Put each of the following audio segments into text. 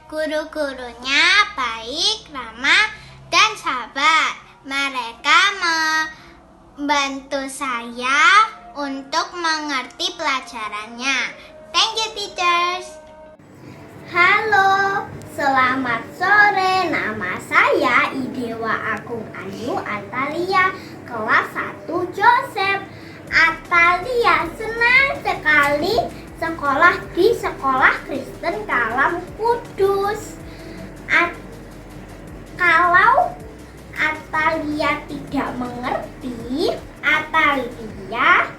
Guru-gurunya baik, ramah, dan sabar. Mereka membantu saya untuk mengerti pelajarannya. Thank you, teachers. Halo, selamat sore. Nama saya Idewa Agung Ayu Atalia, kelas 1 Joseph. Atalia senang sekali sekolah di Sekolah Kristen Kalam Kudus. Kalau Atalia tidak mengerti, Atalia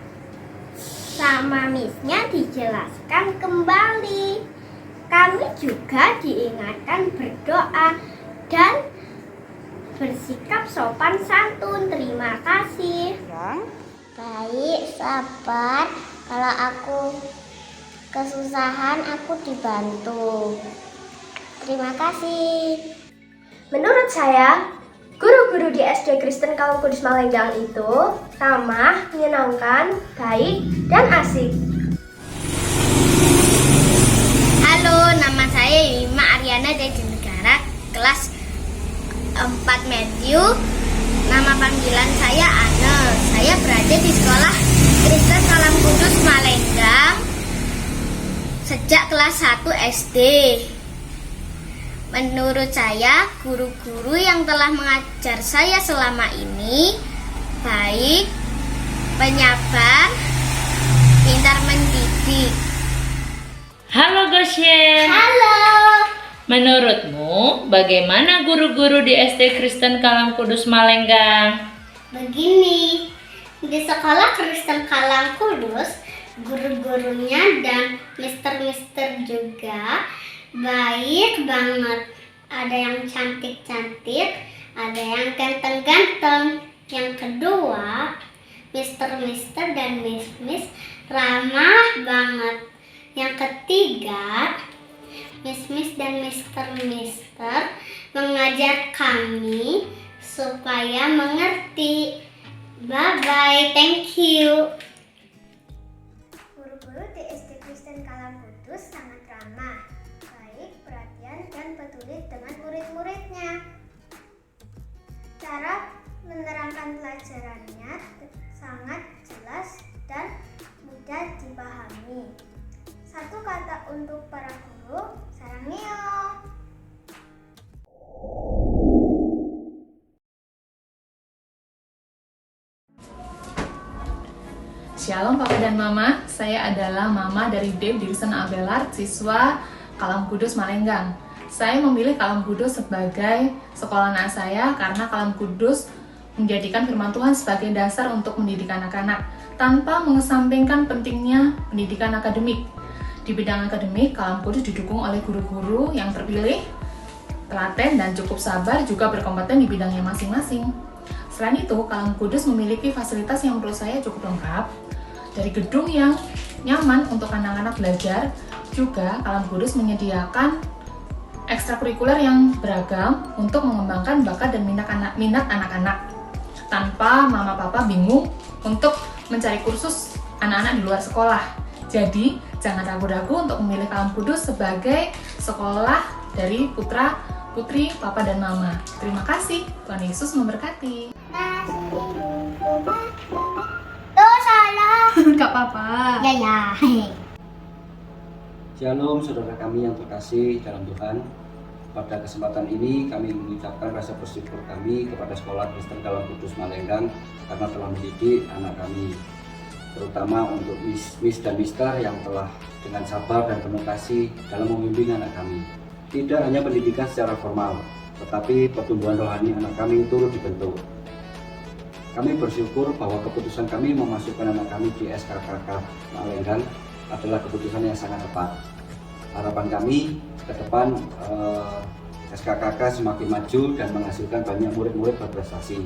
sama Miss-nya dijelaskan kembali. Kami juga diingatkan berdoa dan bersikap sopan santun. Terima kasih. Baik, sabar. Kalau aku kesusahan, aku dibantu. Terima kasih. Menurut saya, guru-guru di SD Kristen Kalam Kudus Malenggang itu ramah, menyenangkan, baik, dan asik. Halo, nama saya Yima Aryana dari Negara, kelas 4 Matthew. Nama panggilan saya Ane. Saya berada di Sekolah Kristen Kalam Kudus Malenggang sejak kelas 1 SD. Menurut saya, guru-guru yang telah mengajar saya selama ini baik, penyabar, pintar mendidik. Halo Goshen. Halo. Menurutmu bagaimana guru-guru di SD Kristen Kalam Kudus Malenggang? Begini, di Sekolah Kristen Kalam Kudus, guru-gurunya dan mister-mister juga baik banget. Ada yang cantik-cantik, ada yang ganteng-ganteng. Yang kedua, mister-mister dan miss-miss ramah banget. Yang ketiga, miss-miss dan mister-mister mengajar kami supaya mengerti. Bye-bye, thank you. Guru-guru di SD Kristen Kalam Kudus sangat ramah, baik, perhatian, dan peduli dengan murid-muridnya. Cara menerangkan pelajarannya sangat jelas dan mudah dipahami. Satu kata untuk para guru, sarangeo. Shalom Papa dan Mama, saya adalah Mama dari Dave Dirson Abelard, siswa Kalam Kudus Malenggang. Saya memilih Kalam Kudus sebagai sekolah anak saya karena Kalam Kudus menjadikan firman Tuhan sebagai dasar untuk mendidik anak-anak tanpa mengesampingkan pentingnya pendidikan akademik. Di bidang akademik, Kalam Kudus didukung oleh guru-guru yang terpilih, telaten dan cukup sabar, juga berkompeten di bidangnya masing-masing. Selain itu, Kalam Kudus memiliki fasilitas yang menurut saya cukup lengkap, dari gedung yang nyaman untuk anak-anak belajar. Juga Kalam Kudus menyediakan ekstrakurikuler yang beragam untuk mengembangkan bakat dan minat anak-anak, tanpa mama papa bingung untuk mencari kursus anak-anak di luar sekolah. Jadi, jangan ragu-ragu untuk memilih Kalam Kudus sebagai sekolah dari putra-putri Papa dan Mama. Terima kasih, Tuhan Yesus memberkati. Salah. Gak apa-apa. Ya. Shalom saudara kami yang terkasih dalam Tuhan. Pada kesempatan ini kami mengucapkan rasa bersyukur kami kepada Sekolah Kristen Kalam Kudus Malenggang karena telah mendidik anak kami, terutama untuk miss dan mister yang telah dengan sabar dan penuh kasih dalam membimbing anak kami. Tidak hanya pendidikan secara formal, tetapi pertumbuhan rohani anak kami turut dibentuk. Kami bersyukur bahwa keputusan kami memasukkan anak kami di SKKK Malenggang adalah keputusan yang sangat tepat. Harapan kami ke depan SKKK semakin maju dan menghasilkan banyak murid-murid berprestasi.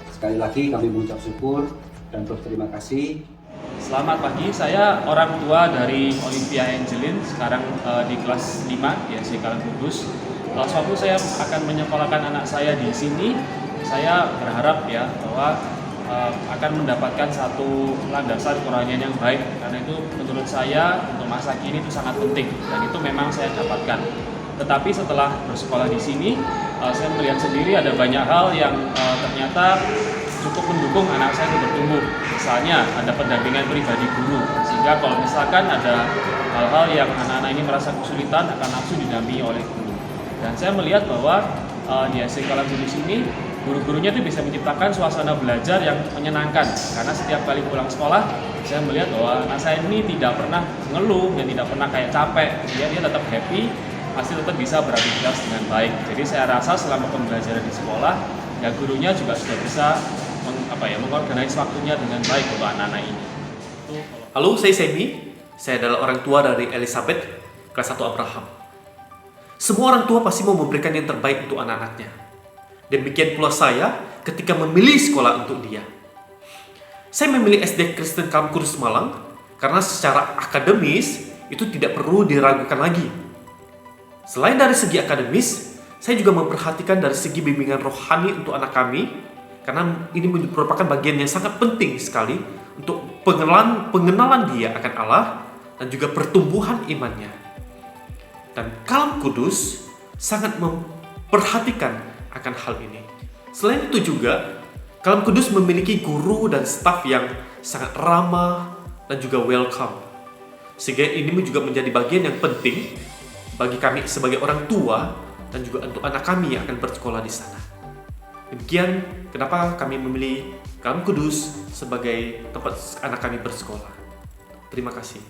Sekali lagi kami mengucap syukur dan berterima kasih. Selamat pagi, saya orang tua dari Olympia Angelin, sekarang di kelas 5 di SD Kalam Kudus. Suatu saya akan menyekolahkan anak saya di sini, saya berharap ya bahwa akan mendapatkan satu landasan kerohanian yang baik. Karena itu menurut saya untuk masa kini itu sangat penting dan itu memang saya dapatkan. Tetapi setelah bersekolah di sini, saya melihat sendiri ada banyak hal yang ternyata cukup mendukung anak saya untuk bertumbuh. Misalnya ada pendampingan pribadi guru, sehingga kalau misalkan ada hal-hal yang anak-anak ini merasa kesulitan akan langsung didampingi oleh guru. Dan saya melihat bahwa di SD Kalam Kudus ini guru-gurunya itu bisa menciptakan suasana belajar yang menyenangkan. Karena setiap kali pulang sekolah, saya melihat bahwa anak saya ini tidak pernah ngeluh dan tidak pernah kayak capek. Dia tetap happy, pasti tetap bisa beraktivitas dengan baik. Jadi saya rasa selama pembelajaran di sekolah, ya gurunya juga sudah bisa mengorganisasi waktunya dengan baik untuk anak-anak ini. Halo, saya Semi. Saya adalah orang tua dari Elizabeth, kelas 1 Abraham. Semua orang tua pasti mau memberikan yang terbaik untuk anak-anaknya. Demikian pula saya ketika memilih sekolah untuk dia. Saya memilih SD Kristen Kalam Kudus Malang karena secara akademis itu tidak perlu diragukan lagi. Selain dari segi akademis, saya juga memperhatikan dari segi bimbingan rohani untuk anak kami, karena ini merupakan bagian yang sangat penting sekali untuk pengenalan dia akan Allah dan juga pertumbuhan imannya. Dan Kalam Kudus sangat memperhatikan akan hal ini. Selain itu juga, Kalam Kudus memiliki guru dan staf yang sangat ramah dan juga welcome. Sehingga ini juga menjadi bagian yang penting bagi kami sebagai orang tua dan juga untuk anak kami yang akan bersekolah di sana. Demikian kenapa kami memilih Kalam Kudus sebagai tempat anak kami bersekolah. Terima kasih.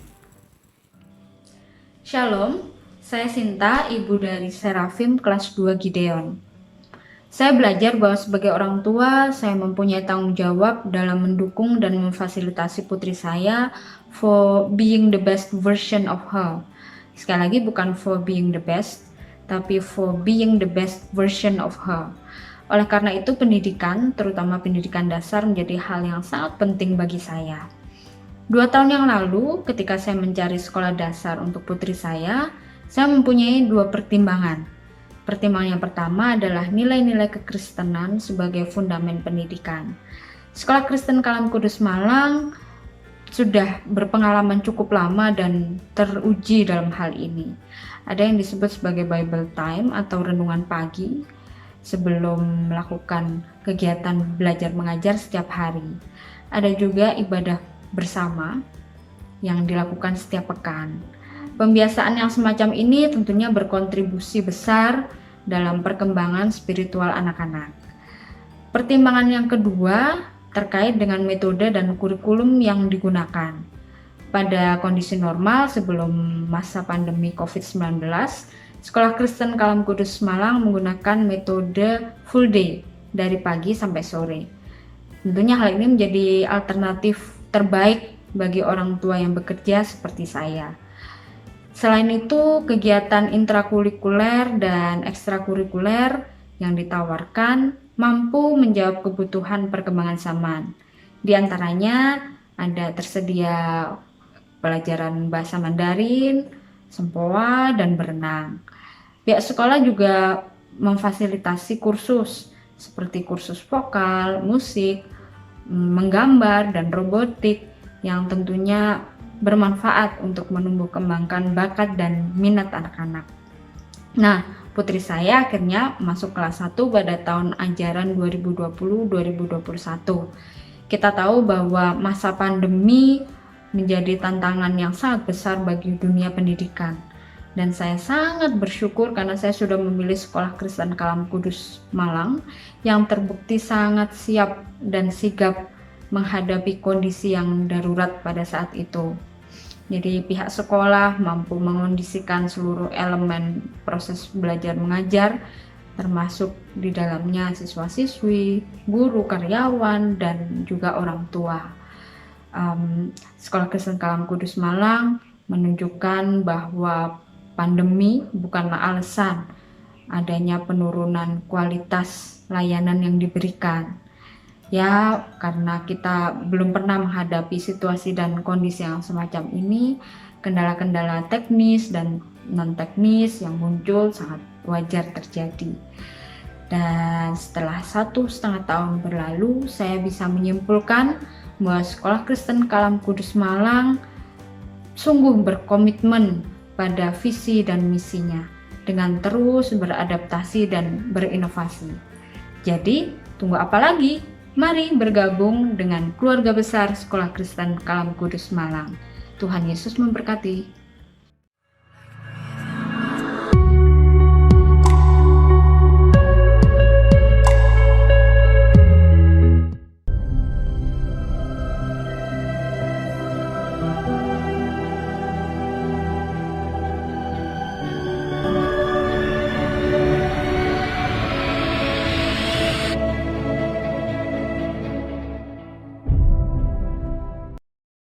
Shalom, saya Sinta, ibu dari Serafim kelas 2 Gideon. Saya belajar bahwa sebagai orang tua, saya mempunyai tanggung jawab dalam mendukung dan memfasilitasi putri saya for being the best version of her. Sekali lagi, bukan for being the best, tapi for being the best version of her. Oleh karena itu, pendidikan, terutama pendidikan dasar, menjadi hal yang sangat penting bagi saya. 2 tahun yang lalu, ketika saya mencari sekolah dasar untuk putri saya mempunyai 2 pertimbangan. Pertimbangan yang pertama adalah nilai-nilai kekristenan sebagai fundamen pendidikan. Sekolah Kristen Kalam Kudus Malang sudah berpengalaman cukup lama dan teruji dalam hal ini. Ada yang disebut sebagai Bible Time atau renungan pagi sebelum melakukan kegiatan belajar mengajar setiap hari. Ada juga ibadah bersama yang dilakukan setiap pekan. Pembiasaan yang semacam ini tentunya berkontribusi besar dalam perkembangan spiritual anak-anak. Pertimbangan yang kedua terkait dengan metode dan kurikulum yang digunakan. Pada kondisi normal sebelum masa pandemi COVID-19, Sekolah Kristen Kalam Kudus Malang menggunakan metode full day dari pagi sampai sore. Tentunya hal ini menjadi alternatif terbaik bagi orang tua yang bekerja seperti saya. Selain itu, kegiatan intrakurikuler dan ekstrakurikuler yang ditawarkan mampu menjawab kebutuhan perkembangan zaman. Di antaranya ada tersedia pelajaran bahasa Mandarin, sempoa, dan berenang. Pihak sekolah juga memfasilitasi kursus seperti kursus vokal, musik, menggambar, dan robotik yang tentunya bermanfaat untuk menumbuh kembangkan bakat dan minat anak-anak. Nah, putri saya akhirnya masuk kelas 1 pada tahun ajaran 2020-2021. Kita tahu bahwa masa pandemi menjadi tantangan yang sangat besar bagi dunia pendidikan. Dan saya sangat bersyukur karena saya sudah memilih Sekolah Kristen Kalam Kudus Malang yang terbukti sangat siap dan sigap menghadapi kondisi yang darurat pada saat itu. Jadi pihak sekolah mampu mengondisikan seluruh elemen proses belajar mengajar, termasuk di dalamnya siswa-siswi, guru, karyawan, dan juga orang tua. Sekolah Kristen Kalam Kudus Malang menunjukkan bahwa pandemi bukanlah alasan adanya penurunan kualitas layanan yang diberikan. Ya, karena kita belum pernah menghadapi situasi dan kondisi yang semacam ini, kendala-kendala teknis dan non-teknis yang muncul sangat wajar terjadi. Dan setelah 1,5 tahun berlalu, saya bisa menyimpulkan bahwa Sekolah Kristen Kalam Kudus Malang sungguh berkomitmen pada visi dan misinya dengan terus beradaptasi dan berinovasi. Jadi, tunggu apa lagi? Mari bergabung dengan keluarga besar Sekolah Kristen Kalam Kudus Malang. Tuhan Yesus memberkati.